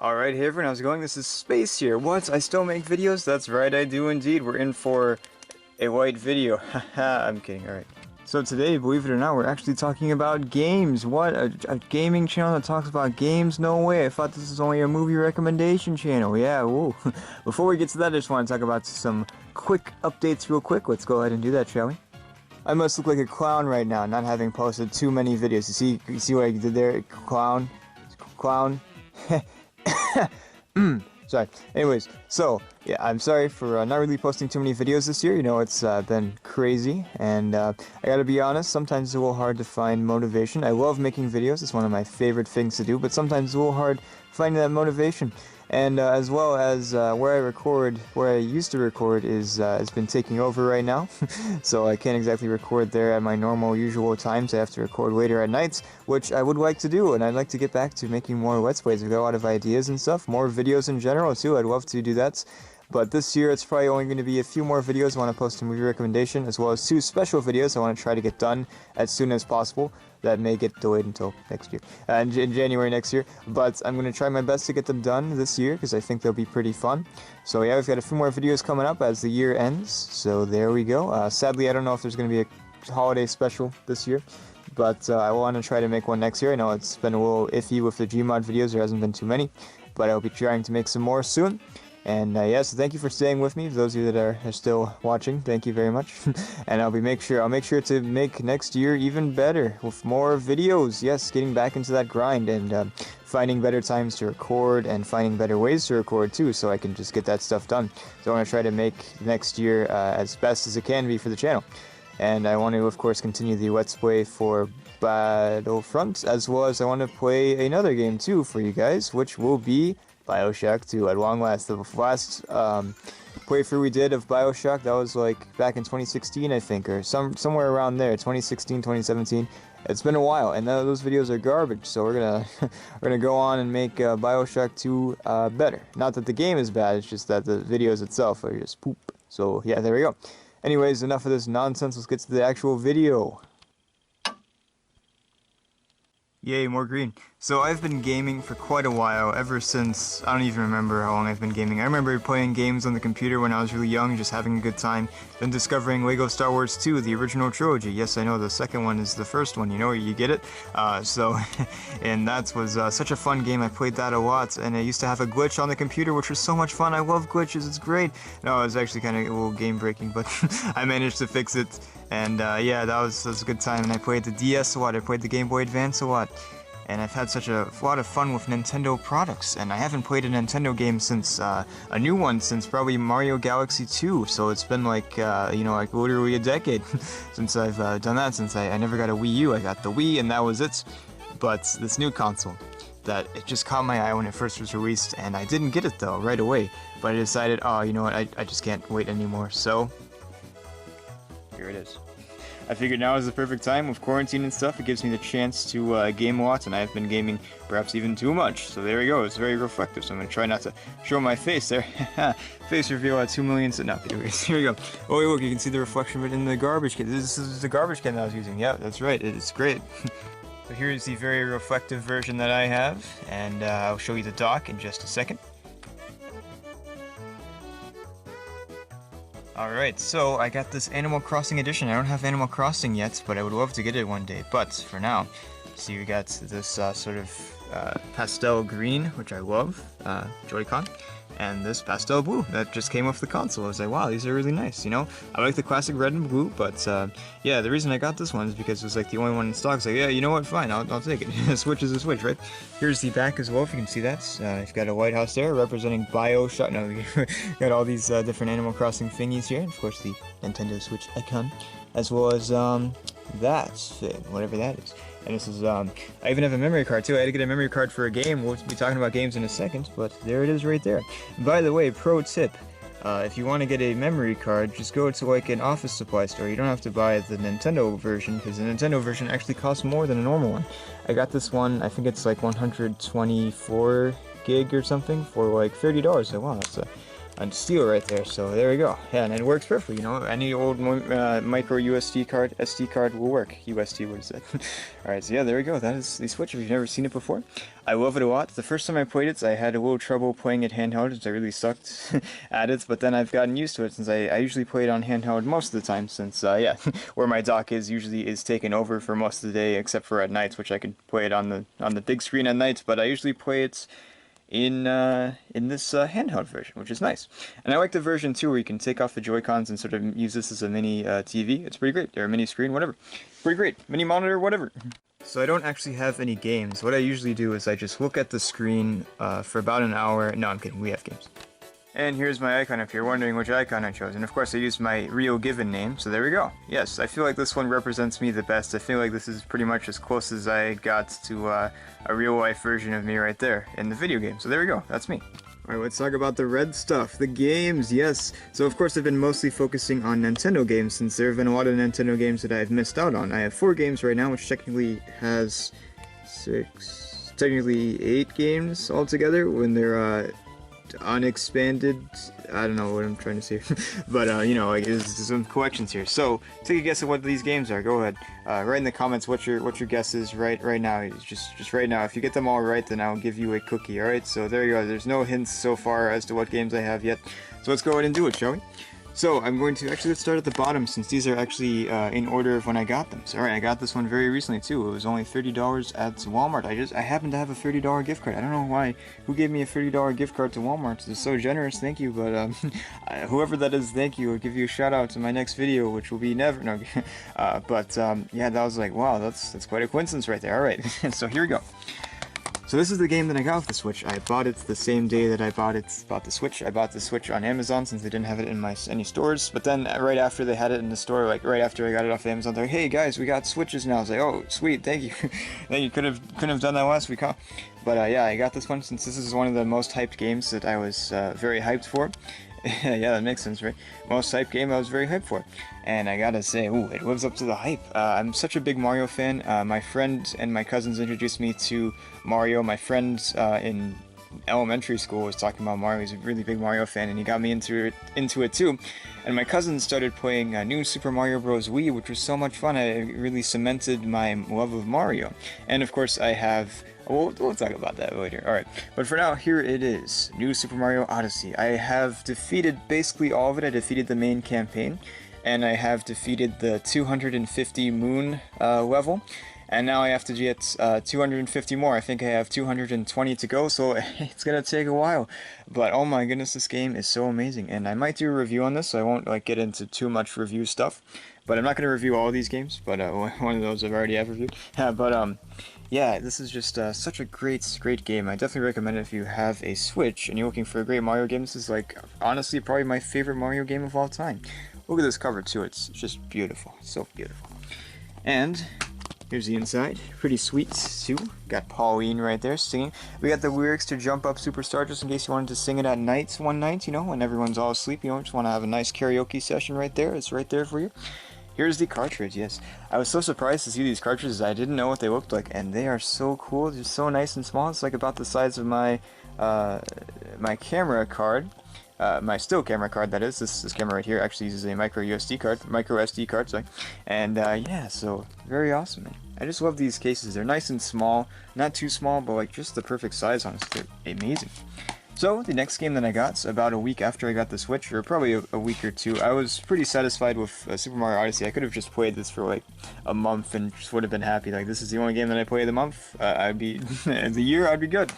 Alright, hey everyone, how's it going? This is Space here. What? I still make videos? That's right, I do indeed. We're in for a white video. Haha, I'm kidding, alright. So today, believe it or not, we're actually talking about games. What? A gaming channel that talks about games? No way, I thought this was only a movie recommendation channel. Yeah, woo. Before we get to that, I just want to talk about some quick updates real quick. Let's go ahead and do that, shall we? I must look like a clown right now, not having posted too many videos. You see what I did there? Clown? Clown? Sorry. Anyways, so yeah, I'm sorry for not really posting too many videos this year. You know, it's been crazy, and I gotta be honest, sometimes it's a little hard to find motivation. I love making videos, it's one of my favorite things to do, but sometimes it's a little hard finding that motivation. And as well as where I used to record has been taking over right now, so I can't exactly record there at my normal usual times. I have to record later at nights, which I would like to do, and I'd like to get back to making more Let's Plays. I've got a lot of ideas and stuff, more videos in general too. I'd love to do that. But this year, it's probably only going to be a few more videos. I want to post a movie recommendation, as well as 2 special videos I want to try to get done as soon as possible. That may get delayed until next year, in January next year. But I'm going to try my best to get them done this year, because I think they'll be pretty fun. So yeah, we've got a few more videos coming up as the year ends. So there we go. Sadly, I don't know if there's going to be a holiday special this year. But I want to try to make one next year. I know it's been a little iffy with the Gmod videos. There hasn't been too many. But I'll be trying to make some more soon. And yeah, so thank you for staying with me. For those of you that are still watching, thank you very much. And I'll make sure to make next year even better with more videos. Yes, getting back into that grind and finding better times to record and finding better ways to record too, so I can just get that stuff done. So I want to try to make next year as best as it can be for the channel. And I want to, of course, continue the Let's Play for Battlefront, as well as I want to play another game too for you guys, which will be BioShock 2 at long last. The last playthrough we did of BioShock, that was like back in 2016, I think, or somewhere around there, 2016, 2017. It's been a while, and those videos are garbage. So we're gonna go on and make BioShock 2 better. Not that the game is bad, it's just that the videos itself are just poop. So yeah, there we go. Anyways, enough of this nonsense. Let's get to the actual video. Yay, more green. So I've been gaming for quite a while, ever since, I don't even remember how long I've been gaming. I remember playing games on the computer when I was really young, just having a good time, then discovering LEGO Star Wars 2, the original trilogy. Yes, I know, the second one is the first one, you know, you get it? And that was such a fun game. I played that a lot, and I used to have a glitch on the computer, which was so much fun. I love glitches, it's great. No, it was actually kind of a little game breaking, but I managed to fix it, and yeah, that was a good time. And I played the DS a lot, I played the Game Boy Advance a lot. And I've had such a lot of fun with Nintendo products, and I haven't played a Nintendo game since, a new one since probably Mario Galaxy 2, so it's been like, you know, like literally a decade since I've done that, since I never got a Wii U. I got the Wii, and that was it. But this new console, that it just caught my eye when it first was released, and I didn't get it though, right away. But I decided, oh, you know what, I just can't wait anymore, so here it is. I figured now is the perfect time with quarantine and stuff. It gives me the chance to game a lot, and I've been gaming perhaps even too much. So there we go. It's very reflective. So I'm gonna try not to show my face there. Face reveal at 2 million. So no, here we go. Oh, wait, look, you can see the reflection of it in the garbage can. This is the garbage can that I was using. Yeah, that's right. It's great. So here's the very reflective version that I have, and I'll show you the dock in just a second. Alright, so I got this Animal Crossing edition. I don't have Animal Crossing yet, but I would love to get it one day. But for now, see, we got this sort of pastel green, which I love, Joy-Con, and this pastel blue that just came with the console. I was like, wow, these are really nice, you know? I like the classic red and blue, but yeah, the reason I got this one is because it was like the only one in stock. So yeah, you know what, fine, I'll take it. Switch is a switch, right? Here's the back as well, if you can see that. You've got a White House there representing BioShock. No, you got all these different Animal Crossing thingies here, and of course the Nintendo Switch icon, as well as that thing, whatever that is. And this is, I even have a memory card too. I had to get a memory card for a game. We'll be talking about games in a second, but there it is right there. By the way, pro tip, if you want to get a memory card, just go to like an office supply store. You don't have to buy the Nintendo version, because the Nintendo version actually costs more than a normal one. I got this one, I think it's like 124 gig or something, for like $30. So wow, that's on steel right there. So there we go. Yeah, and it works perfectly. You know, any old micro SD card will work. USD, what is that? All right, so yeah, there we go. That is the Switch. If you've never seen it before, I love it a lot. The first time I played it, I had a little trouble playing it handheld, because I really sucked at it. But then I've gotten used to it, since I usually play it on handheld most of the time. Since yeah, where my dock usually is taken over for most of the day, except for at nights, which I could play it on the big screen at nights. But I usually play it in this handheld version, which is nice. And I like the version too, where you can take off the Joy-Cons and sort of use this as a mini TV. It's pretty great, or a mini screen, whatever. Pretty great, mini monitor, whatever. So I don't actually have any games. What I usually do is I just look at the screen for about an hour. No, I'm kidding, we have games. And here's my icon if you're wondering which icon I chose. And of course I used my real given name, so there we go. Yes, I feel like this one represents me the best. I feel like this is pretty much as close as I got to a real life version of me right there in the video game. So there we go, that's me. Alright, let's talk about the red stuff, the games, yes. So of course I've been mostly focusing on Nintendo games, since there have been a lot of Nintendo games that I've missed out on. I have 4 games right now, which technically has 8 games altogether when they're unexpanded. I don't know what I'm trying to say, but you know, like there's some collections here. So take a guess at what these games are. Go ahead, write in the comments what your guess is right now. Just right now. If you get them all right, then I'll give you a cookie. All right. So there you go. There's no hints so far as to what games I have yet. So let's go ahead and do it, shall we? So I'm going to let's start at the bottom, since these are actually in order of when I got them. So alright, I got this one very recently too. It was only $30 at Walmart. I happen to have a $30 gift card. I don't know why. Who gave me a $30 gift card to Walmart? It's so generous. Thank you. But whoever that is, thank you. I'll give you a shout out to my next video, which will be never. No. Yeah, that was like, wow, that's quite a coincidence right there. Alright, so here we go. So this is the game that I got with the Switch. I bought it the same day that I bought the Switch. I bought the Switch on Amazon, since they didn't have it in any stores. But then right after they had it in the store, like right after I got it off Amazon, they're like, "Hey guys, we got Switches now." I was like, "Oh, sweet, thank you." Then you couldn't have done that last week, huh? But yeah, I got this one since this is one of the most hyped games that I was very hyped for. Yeah, that makes sense, right? Most hyped game I was very hyped for. And I gotta say, ooh, it lives up to the hype. I'm such a big Mario fan. My friend and my cousins introduced me to Mario. My friend in elementary school was talking about Mario. He's a really big Mario fan, and he got me into it too. And my cousins started playing New Super Mario Bros. Wii, which was so much fun. I really cemented my love of Mario. And of course, I have... We'll talk about that later. Alright, but for now, here it is. New Super Mario Odyssey. I have defeated basically all of it. I defeated the main campaign, and I have defeated the 250 moon level. And now I have to get 250 more. I think I have 220 to go, so it's gonna take a while. But oh my goodness, this game is so amazing. And I might do a review on this, so I won't like get into too much review stuff. But I'm not gonna review all these games, but one of those I've already reviewed. Yeah, this is just such a great game. I definitely recommend it if you have a Switch and you're looking for a great Mario game. This is like, honestly, probably my favorite Mario game of all time. Look at this cover too, it's just beautiful, so beautiful. And here's the inside, pretty sweet too. Got Pauline right there singing. We got the lyrics to Jump Up Superstar, just in case you wanted to sing it at night one night, you know, when everyone's all asleep, you know, just want to have a nice karaoke session right there. It's right there for you. Here's the cartridge, yes. I was so surprised to see these cartridges. I didn't know what they looked like, and they are so cool. They're so nice and small. It's like about the size of my my camera card. My still camera card, that is. This camera right here actually uses a micro SD card, sorry. And yeah, so very awesome, man. I just love these cases. They're nice and small, not too small, but like just the perfect size on it. They're amazing. So the next game that I got, about a week after I got the Switch, or probably a week or two, I was pretty satisfied with Super Mario Odyssey. I could have just played this for like a month and just would have been happy. Like, this is the only game that I play the month. I'd be the year. I'd be good.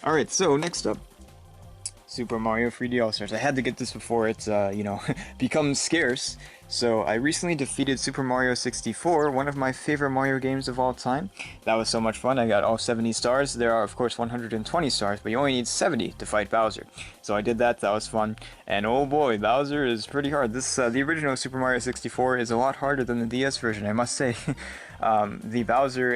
All right. So next up, Super Mario 3D All-Stars. I had to get this before it, you know, becomes scarce. So I recently defeated Super Mario 64, one of my favorite Mario games of all time. That was so much fun. I got all 70 stars. There are, of course, 120 stars, but you only need 70 to fight Bowser. So I did that. That was fun. And oh boy, Bowser is pretty hard. This, the original Super Mario 64 is a lot harder than the DS version, I must say. The Bowser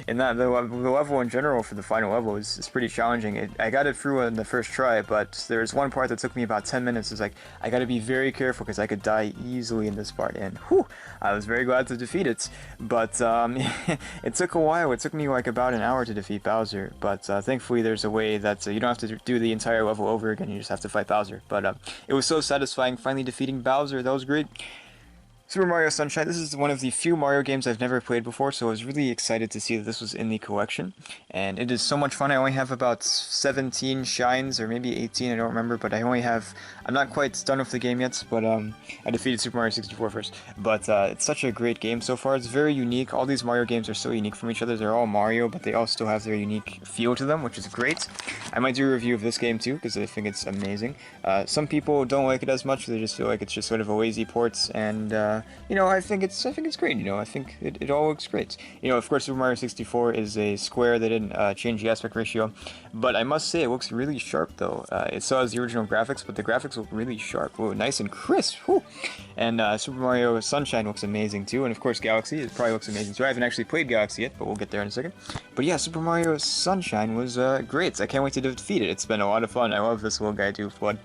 in that the level in general for the final level is pretty challenging. I got it through in the first try, but there's one part that took me about 10 minutes. It's like I got to be very careful because I could die easily in this part, and whew, I was very glad to defeat it. But it took a while. It took me like about an hour to defeat Bowser, but thankfully there's a way that you don't have to do the entire level over again. You just have to fight Bowser. But it was so satisfying finally defeating Bowser. That was great. Super Mario Sunshine, this is one of the few Mario games I've never played before, so I was really excited to see that this was in the collection. And it is so much fun. I only have about 17 shines, or maybe 18, I don't remember, but I'm not quite done with the game yet, but I defeated Super Mario 64 first. But it's such a great game so far. It's very unique. All these Mario games are so unique from each other. They're all Mario, but they all still have their unique feel to them, which is great. I might do a review of this game too, because I think it's amazing. Some people don't like it as much. They just feel like it's just sort of a lazy port, and you know, I think it's great. You know, I think it all looks great. You know, of course, Super Mario 64 is a square. They didn't change the aspect ratio, but I must say it looks really sharp though. It still has the original graphics, but the graphics look really sharp. Whoa, nice and crisp. Whew. And Super Mario Sunshine looks amazing too, and of course Galaxy, it probably looks amazing too. I haven't actually played Galaxy yet, but we'll get there in a second. But yeah, Super Mario Sunshine was great. I can't wait to defeat it. It's been a lot of fun. I love this little guy too, Flood.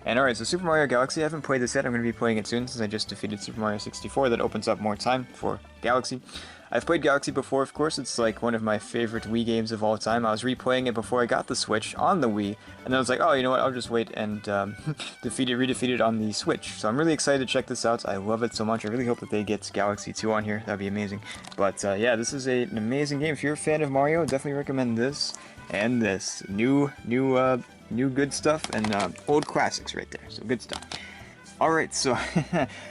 And alright, so Super Mario Galaxy, I haven't played this yet. I'm going to be playing it soon since I just defeated Super Mario 64. That opens up more time for Galaxy. I've played Galaxy before, of course. It's like one of my favorite Wii games of all time. I was replaying it before I got the Switch on the Wii, and then I was like, oh, you know what, I'll just wait and redefeat it on the Switch. So I'm really excited to check this out. I love it so much. I really hope that they get Galaxy 2 on here. That'd be amazing. But yeah, this is an amazing game. If you're a fan of Mario, I definitely recommend this and this. New good stuff, and old classics right there, so good stuff. Alright, so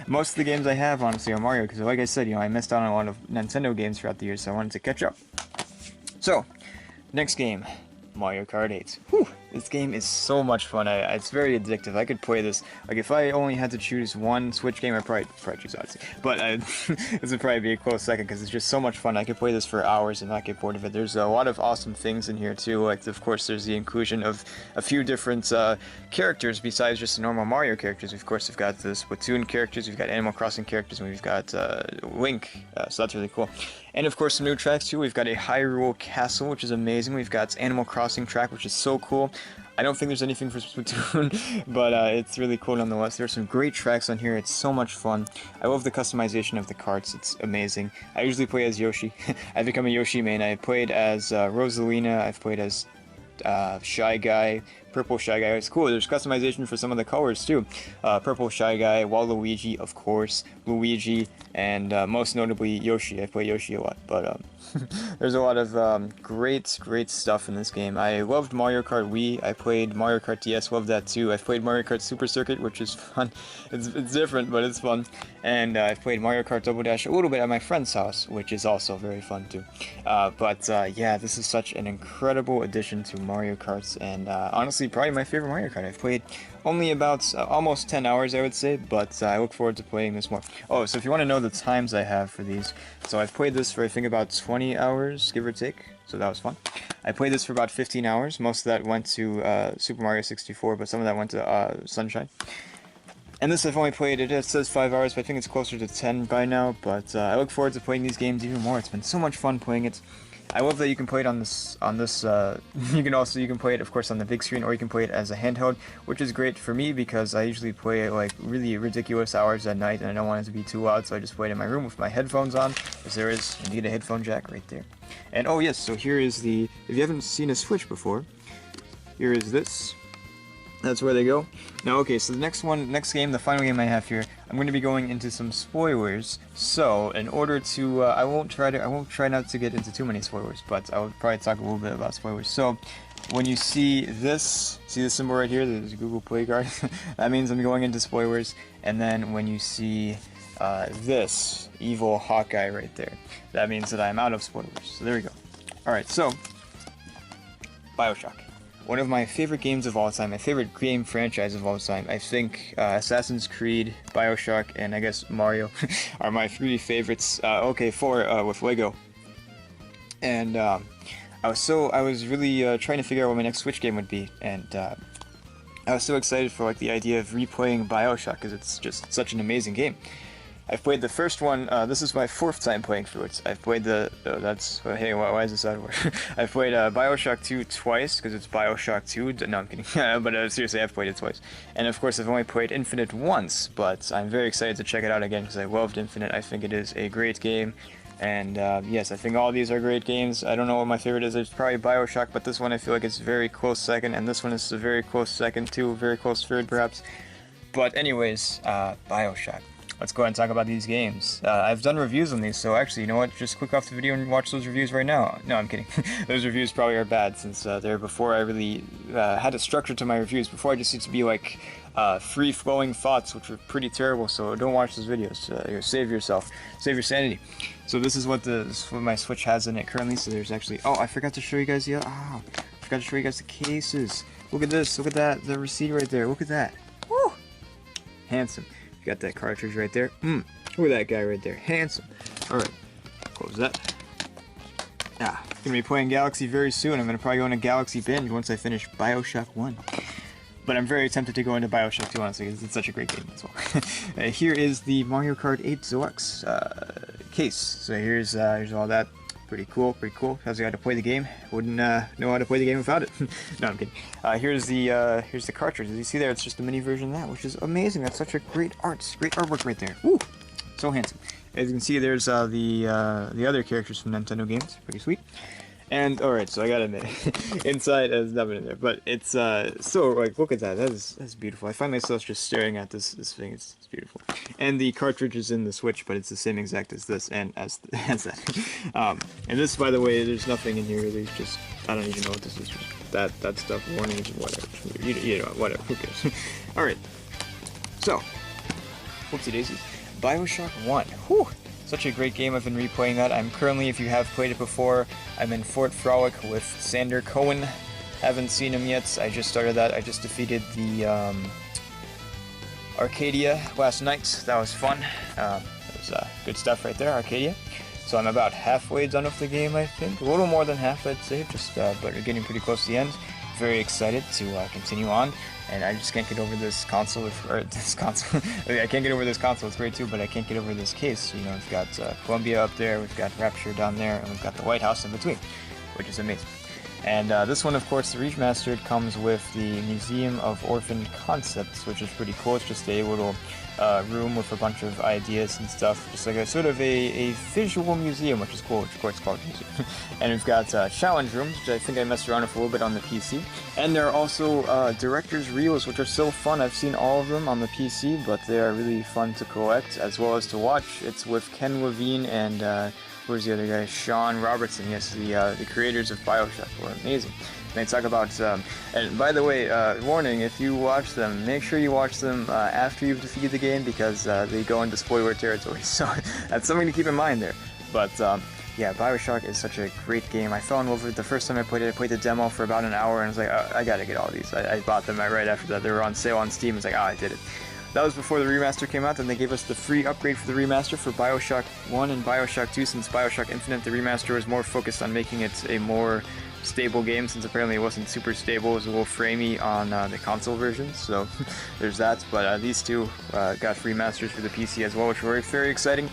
most of the games I have, honestly, are Mario, because like I said, you know, I missed out on a lot of Nintendo games throughout the years, so I wanted to catch up. So, next game, Mario Kart 8. Whew, this game is so much fun. It's very addictive. I could play this, like, if I only had to choose one Switch game, I'd probably choose Odyssey. But this would probably be a close second, because it's just so much fun. I could play this for hours and not get bored of it. There's a lot of awesome things in here, too. Like, of course, there's the inclusion of a few different characters besides just the normal Mario characters. Of course, we've got the Splatoon characters, we've got Animal Crossing characters, and we've got Link, so that's really cool. And of course, some new tracks too. We've got a Hyrule Castle, which is amazing. We've got Animal Crossing track, which is so cool. I don't think there's anything for Splatoon, but it's really cool nonetheless. There's some great tracks on here. It's so much fun. I love the customization of the carts. It's amazing. I usually play as Yoshi. I've become a Yoshi main. I played as Rosalina. I've played as Shy Guy, Purple Shy Guy. It's cool. There's customization for some of the colors too. Purple Shy Guy, Waluigi, of course, Luigi, and most notably Yoshi. I play Yoshi a lot, but there's a lot of great stuff in this game. I loved Mario Kart Wii. I played Mario Kart DS, loved that too. I've played Mario Kart Super Circuit, which is fun. It's different, but it's fun. And I've played Mario Kart Double Dash a little bit at my friend's house, which is also very fun too. But yeah, this is such an incredible addition to Mario Kart, and honestly, probably my favorite Mario Kart. I've played only about almost 10 hours, I would say, but I look forward to playing this more. Oh, so if you want to know the times I have for these, so I've played this for I think about 20 hours, give or take, so that was fun. I played this for about 15 hours. Most of that went to Super Mario 64, but some of that went to Sunshine. And this I've only played, it says 5 hours, but I think it's closer to 10 by now, but I look forward to playing these games even more. It's been so much fun playing it. I love that you can play it on this, you can play it, of course, on the big screen, or you can play it as a handheld, which is great for me because I usually play it like really ridiculous hours at night, and I don't want it to be too loud, so I just play it in my room with my headphones on, because there is indeed a headphone jack right there. And oh yes, so here is the, if you haven't seen a Switch before, here is this. That's where they go. Now, okay, so the next game, the final game I have here, I'm going to be going into some spoilers. So, in order to, I won't try not to get into too many spoilers, but I will probably talk a little bit about spoilers. So, when you see this symbol right here, there's a Google Play card, that means I'm going into spoilers. And then when you see this evil Hawkeye right there, that means that I'm out of spoilers. So there we go. Alright, so, BioShock. One of my favorite games of all time, my favorite game franchise of all time. I think Assassin's Creed, BioShock, and I guess Mario are my three favorites. Okay, four with Lego. And I was really trying to figure out what my next Switch game would be, and I was so excited for like the idea of replaying BioShock because it's just such an amazing game. I've played the first one. This is my 4th time playing through it. I've played the. Oh, that's. Hey, why is this out of order? I've played Bioshock 2 twice because it's Bioshock 2. No, I'm kidding. But seriously, I've played it twice. And of course, I've only played Infinite once. But I'm very excited to check it out again because I loved Infinite. I think it is a great game. And yes, I think all these are great games. I don't know what my favorite is. It's probably Bioshock, but this one I feel like it's very close second, and this one is a very close second too, very close third perhaps. But anyways, Bioshock. Let's go ahead and talk about these games. I've done reviews on these, so actually, you know what? Just click off the video and watch those reviews right now. No, I'm kidding. Those reviews probably are bad, since they're before I really had a structure to my reviews. Before I just used to be like free-flowing thoughts, which were pretty terrible, so don't watch those videos. Save yourself. Save your sanity. So this is what my Switch has in it currently, so there's actually... Oh, I forgot to show you guys the... I forgot to show you guys the cases. Look at this. Look at that. The receipt right there. Look at that. Woo! Handsome. Got that cartridge right there. Look at that guy right there. Handsome. Alright. Close that. Gonna be playing Galaxy very soon. I'm gonna probably go into Galaxy binge once I finish Bioshock 1. But I'm very tempted to go into Bioshock 2, honestly, because it's such a great game as well. Here is the Mario Kart 8 Deluxe case. So here's all that. Pretty cool, pretty cool. Tells you how to play the game. Wouldn't know how to play the game without it. No, I'm kidding. Here's the cartridge. As you see there, it's just a mini version of that, which is amazing. That's such a great artwork right there. Woo! So handsome. As you can see, there's the other characters from Nintendo games. Pretty sweet. And alright, so I gotta admit, inside there's nothing in there, but it's so like look at that. That's beautiful. I find myself just staring at this thing. It's beautiful. And the cartridge is in the Switch, but it's the same exact as this and as that. And this, by the way, there's nothing in here. There's just I don't even know what this is. That stuff, warnings, whatever. You know, whatever. Who cares? Alright. So, whoopsie daisies. Bioshock 1. Whew. Such a great game. I've been replaying that. I'm currently, if you have played it before, I'm in Fort Frolic with Sander Cohen. Haven't seen him yet. I just started that. I just defeated the Arcadia last night. That was fun. That was good stuff right there, Arcadia. So I'm about halfway done with the game, I think. A little more than half, I'd say. Just, but we're getting pretty close to the end. Very excited to continue on. And I just can't get over this console, I can't get over this console, it's great too, but I can't get over this case. You know, we've got Columbia up there, we've got Rapture down there, and we've got the White House in between, which is amazing. And this one, of course, the remastered comes with the Museum of Orphaned Concepts, which is pretty cool. It's just a little room with a bunch of ideas and stuff, just like a sort of a visual museum, which is cool, which of course is called a museum. And we've got challenge rooms, which I think I messed around with a little bit on the PC. And there are also director's reels, which are so fun. I've seen all of them on the PC, but they are really fun to collect as well as to watch. It's with Ken Levine and where's the other guy? Sean Robertson. Yes, the creators of Bioshock were amazing. They talk about, and by the way, warning, if you watch them, make sure you watch them after you've defeated the game, because they go into spoiler territory, so that's something to keep in mind there. But yeah, Bioshock is such a great game. I fell in love with it the first time I played it. I played the demo for about an hour, and I was like, I gotta get all these. I bought them right after that. They were on sale on Steam. I was like, I did it. That was before the remaster came out, and they gave us the free upgrade for the remaster for Bioshock 1 and Bioshock 2. Since Bioshock Infinite, the remaster was more focused on making it a more stable game, since apparently it wasn't super stable. It was a little framey on the console versions, so there's that. But these two got free masters for the PC as well, which were very exciting.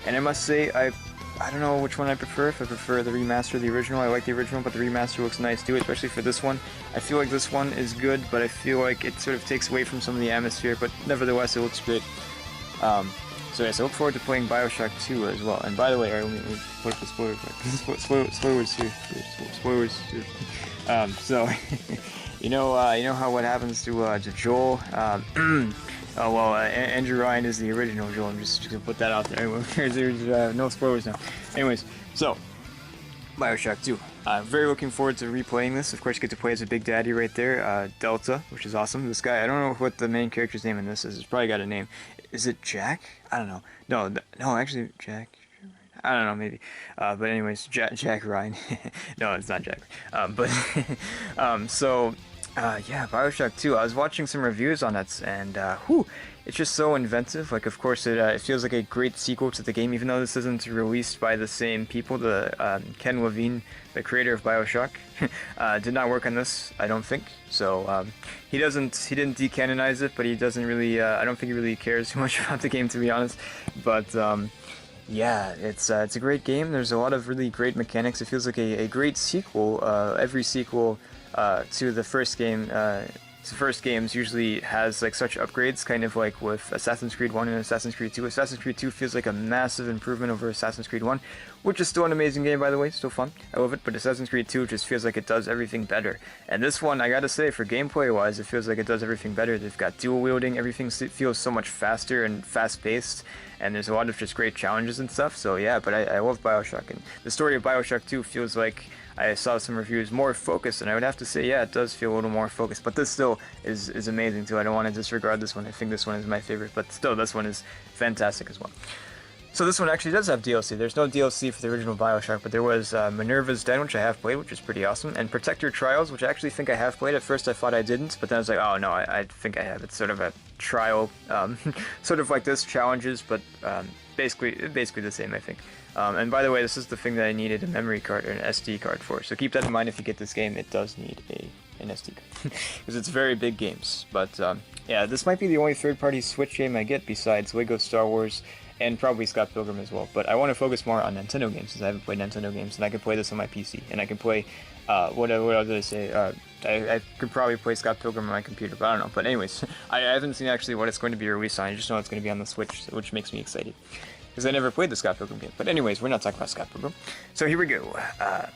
And I must say, I don't know which one I prefer. If I prefer the remaster or the original. I like the original, but the remaster looks nice too, especially for this one. I feel like this one is good, but I feel like it sort of takes away from some of the atmosphere, but nevertheless, it looks great. So yes, I look forward to playing Bioshock 2 as well. And by the way, alright, let me put up the spoilers. Spoilers here. Spoilers here. So, you know how what happens to Joel? Oh well, Andrew Ryan is the original Joel. I'm just gonna put that out there. Anyway, there's no spoilers now. Anyways, so Bioshock 2. I'm very looking forward to replaying this. Of course, you get to play as a Big Daddy right there, Delta, which is awesome. This guy, I don't know what the main character's name in this is. It's probably got a name. Is it Jack? I don't know. No, actually, Jack. I don't know, maybe. But anyways, Jack Ryan. No, it's not Jack. So Yeah, Bioshock 2. I was watching some reviews on it, and whew, it's just so inventive. Like, of course, it feels like a great sequel to the game, even though this isn't released by the same people. The Ken Levine, the creator of Bioshock, did not work on this, I don't think. So he didn't decanonize it, but he doesn't really. I don't think he really cares too much about the game, to be honest. But yeah, it's a great game. There's a lot of really great mechanics. It feels like a great sequel. Every sequel to the first game, the first games usually has like such upgrades, kind of like with Assassin's Creed 1 and Assassin's Creed 2. Assassin's Creed 2 feels like a massive improvement over Assassin's Creed 1, which is still an amazing game, by the way, still fun. I love it, but Assassin's Creed 2 just feels like it does everything better. And this one, I gotta say, for gameplay-wise, it feels like it does everything better. They've got dual wielding, everything feels so much faster and fast-paced, and there's a lot of just great challenges and stuff, so yeah, but I love Bioshock, and the story of Bioshock 2 feels like I saw some reviews more focused, and I would have to say, yeah, it does feel a little more focused, but this still is amazing too. I don't want to disregard this one. I think this one is my favorite, but still, this one is fantastic as well. So this one actually does have DLC. There's no DLC for the original Bioshock, but there was Minerva's Den, which I have played, which is pretty awesome, and Protector Trials, which I actually think I have played. At first I thought I didn't, but then I was like, oh no, I think I have. It's sort of a trial, sort of like this, challenges, but basically the same, I think. And by the way, this is the thing that I needed a memory card or an SD card for, so keep that in mind if you get this game. It does need an SD card, because it's very big games. But yeah, this might be the only third-party Switch game I get besides Lego Star Wars, and probably Scott Pilgrim as well. But I want to focus more on Nintendo games, since I haven't played Nintendo games, and I can play this on my PC, and I can play, what else did I say? I could probably play Scott Pilgrim on my computer, but I don't know. But anyways, I haven't seen actually what it's going to be released on. I just know it's going to be on the Switch, which makes me excited, because I never played the Scott Pilgrim game. But anyways, we're not talking about Scott Pilgrim. So here we go.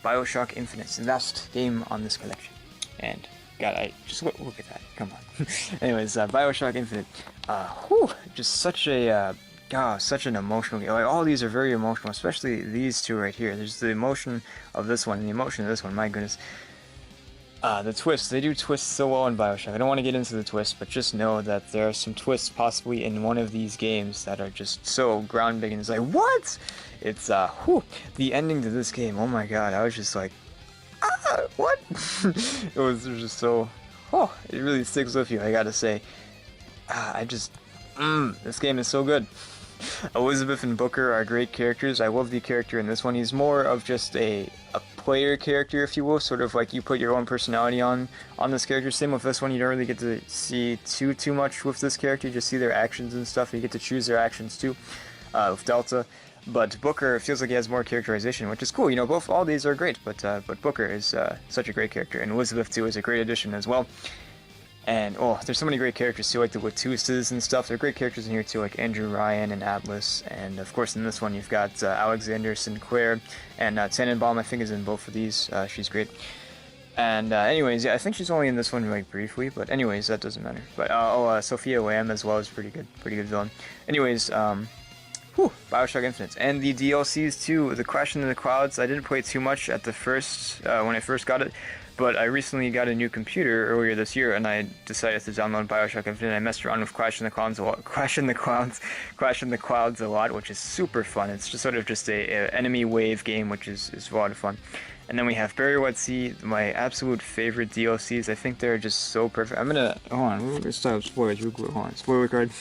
Bioshock Infinite, the last game on this collection. And God, I just look at that. Come on. Anyways, Bioshock Infinite. Whew, just such a such an emotional game. Like, all these are very emotional, especially these two right here. There's the emotion of this one and the emotion of this one. My goodness. The twists, they do twists so well in Bioshock. I don't want to get into the twists, but just know that there are some twists possibly in one of these games that are just so groundbreaking. It's like, what? It's, whew, the ending to this game, oh my god, I was just like, what? it was just so, oh, it really sticks with you, I gotta say. This game is so good. Elizabeth and Booker are great characters. I love the character in this one. He's more of just a player character, if you will, sort of like you put your own personality on this character. Same with this one, you don't really get to see too much with this character. You just see their actions and stuff, and you get to choose their actions too, with Delta. But Booker feels like he has more characterization, which is cool. You know, all these are great, but Booker is such a great character, and Elizabeth too is a great addition as well. And, oh, there's so many great characters too, like the Watustas and stuff. There are great characters in here too, like Andrew Ryan and Atlas. And, of course, in this one you've got Alexander Sinclair. And Tannenbaum, I think, is in both of these. She's great. And, anyways, yeah, I think she's only in this one, like, briefly. But, anyways, that doesn't matter. But, Sophia Lamb as well is pretty good villain. Anyways, Bioshock Infinite. And the DLCs too, the Crash in the Clouds. I didn't play too much at the first, when I first got it. But I recently got a new computer earlier this year, and I decided to download Bioshock Infinite. I messed around with Crash in the Clouds a lot, which is super fun. It's just sort of just a enemy wave game, which is a lot of fun. And then we have Buried at Sea, my absolute favorite DLCs. I think they're just so perfect. Hold on, we're gonna start spoilers real quick. Hold on, spoiler card.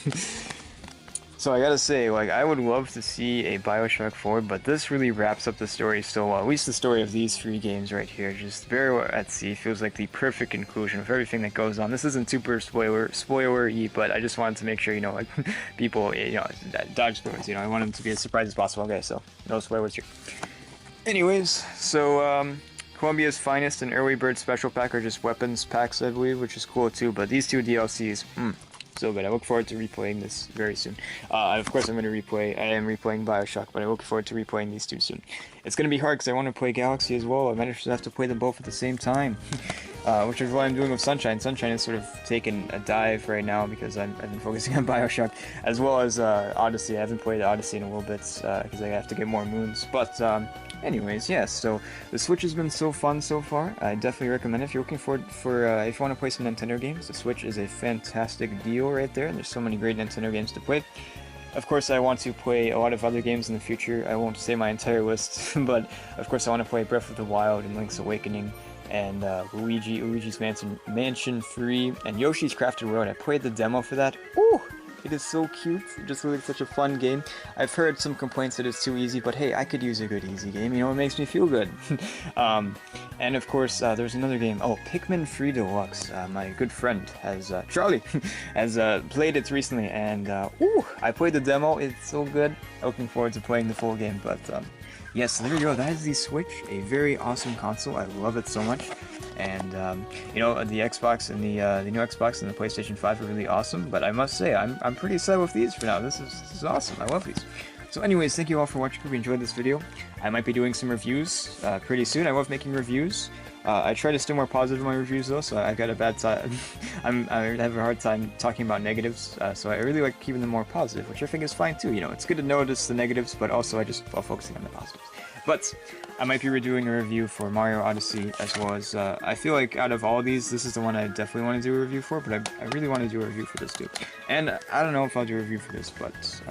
So I gotta say, like, I would love to see a Bioshock 4, but this really wraps up the story so well. At least the story of these three games right here. Just Buried at Sea feels like the perfect conclusion of everything that goes on. This isn't super spoiler-y, but I just wanted to make sure, you know, like, people, you know, dodge spoilers, you know, I want them to be as surprised as possible. Okay, so, no spoilers here. Anyways, so, Columbia's Finest and Early Bird Special Pack are just weapons packs, I believe, which is cool too, but these two DLCs, so good. I look forward to replaying this very soon. Of course, I am replaying Bioshock, but I look forward to replaying these two soon. It's going to be hard because I want to play Galaxy as well. I might actually have to play them both at the same time, which is what I'm doing with Sunshine. Sunshine is sort of taking a dive right now because I've been focusing on Bioshock, as well as Odyssey. I haven't played Odyssey in a little bit because I have to get more moons, but anyways, yes, so the Switch has been so fun so far. I definitely recommend it. If you're looking for if you want to play some Nintendo games, the Switch is a fantastic deal right there. There's so many great Nintendo games to play. Of course, I want to play a lot of other games in the future. I won't say my entire list, but of course I want to play Breath of the Wild and Link's Awakening and Luigi's Mansion Free, and Yoshi's Crafted World. I played the demo for that. Ooh! It is so cute. It just looks like such a fun game. I've heard some complaints that it's too easy, but hey, I could use a good easy game. You know, it makes me feel good. And of course, there's another game. Oh, Pikmin 3 Deluxe. My good friend has, Charlie, has played it recently, and ooh, I played the demo. It's so good. Looking forward to playing the full game, but yes, there you go. That is the Switch, a very awesome console. I love it so much. And you know, the Xbox and the new Xbox and the PlayStation 5 are really awesome. But I must say, I'm pretty excited with these for now. This is awesome. I love these. So anyways, thank you all for watching. Hope you enjoyed this video. I might be doing some reviews pretty soon. I love making reviews. I try to stay more positive in my reviews though, so I got a bad time. I have a hard time talking about negatives, so I really like keeping them more positive, which I think is fine too. You know, it's good to notice the negatives, but also I just love focusing on the positives. But I might be redoing a review for Mario Odyssey, as well as, I feel like out of all these, this is the one I definitely want to do a review for, but I really want to do a review for this too. And I don't know if I'll do a review for this, but,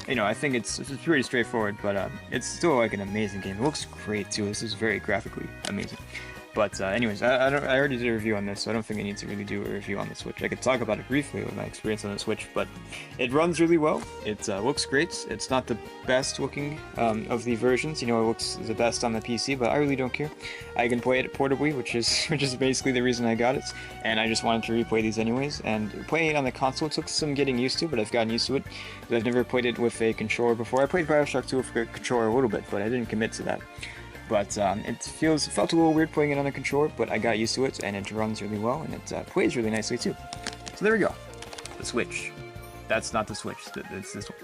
you know, I think it's pretty straightforward, but it's still like an amazing game. It looks great too. This is very graphically amazing. But anyways, I already did a review on this, so I don't think I need to really do a review on the Switch. I could talk about it briefly with my experience on the Switch, but it runs really well. It looks great. It's not the best looking of the versions. You know, it looks the best on the PC, but I really don't care. I can play it portably, which is basically the reason I got it, and I just wanted to replay these anyways. And playing it on the console took some getting used to, but I've gotten used to it because I've never played it with a controller before. I played Bioshock 2 with a controller a little bit, but I didn't commit to that. But it felt a little weird playing it on a controller, but I got used to it, and it runs really well, and it plays really nicely too. So there we go. The Switch. That's not the Switch. It's this one.